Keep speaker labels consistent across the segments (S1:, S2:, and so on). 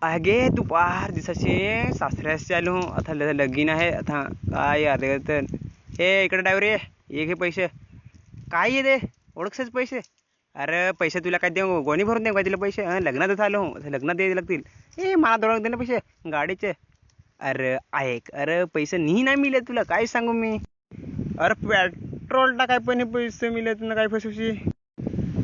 S1: अगे तू पार दिसाशी सासऱ्याशी आलो आता लगीन आहे आता काय यार तर ए इकडे ड्रायव्हर ये घे पैसे काय ये दे ओळखसेच पैसे अरे पैसे तुला काय देऊ गोणी भरून देऊ का तिला पैसे लग्नातच आलो लग्नात द्यायला लागतील मला थोडं दे ना पैसे गाडीचे अरे ऐक अरे पैसे नाही मिळले तुला काय सांगू मी अरे पेट्रोल टाकाय पण पैसे मिळले तुला काय पैसे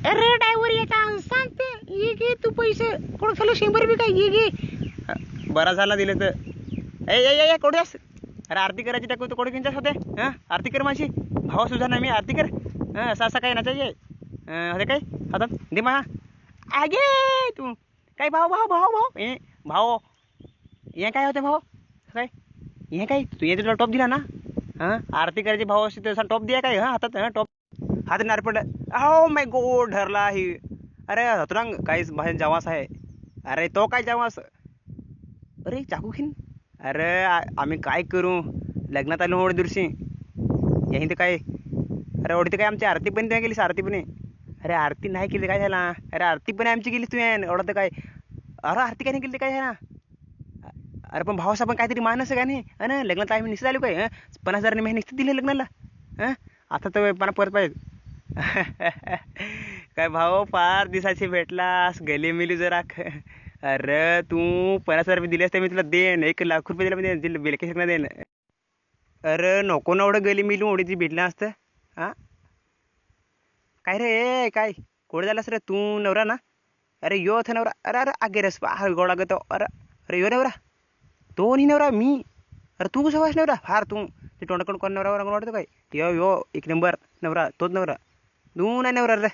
S2: अरे ड्रायव्हर येता सांगते ये घे तू पैसे कोण खाली 100 बी काय ये घे
S1: बरा झाला दिलं तर ए कोडे अरे आरती करायची टाकू तर कोडे किंचाच होते आरती कर माझी भावा सुद्धा ना मी आरती कर असं असं काय ना चाहिए होते काय हातात दे मा आगे तू काय भाऊ भाऊ भाऊ भाऊ भाऊ ये काय होते भाऊ काय हे काय तू ये तुला टॉप दिला ना आरती करायची भाऊ अशी तसा टॉप दिया काय हातात टॉप हात नार पडलं हो माय गॉड ठरला ही अरे हतरंग काहीच भाषण जावास आहे अरे तो काय जावास अरे चाकू खीन अरे आम्ही काय करू लग्नात आलो ओढ दिवशी यही तर काय अरे ओढी तर काय आमची आरती पण नाही केलीस आरती पण अरे आरती नाही केली काय झाला अरे आरती पण आमची केलीस तू एवढं तर काय अरे आरती काय नाही केली काय झाला अरे पण भावास आपण काहीतरी मानस का नाही ना लग्नात आम्ही निश्चित आलो काय 50,000 मी निश्चित दिले लग्नाला आता तर मला परत पाहिजे काय भाऊ फार दिसाची भेटलास गली मिली जरा अरे तू 50,000 रुपये दिलेस तर मी तुला देन 1,00,000 रुपये दिला दिले बेलके शकणार देन अरे नको ना एवढं गली मिलून ओढी भेटलं असतं काय रे काय कोण झालास रे तू नवरा ना अरे यो थ नवरा अरे अरे आगे रस हा गोळा गतो अरे अरे यो नवरा तो नाही नवरा मी अरे तू कसं वास नवरा फार तू ते तोंडाकडून कोण नवरा वाटतो काय यो 1 नंबर नवरा तोच नवरा तू नाही नवरा रे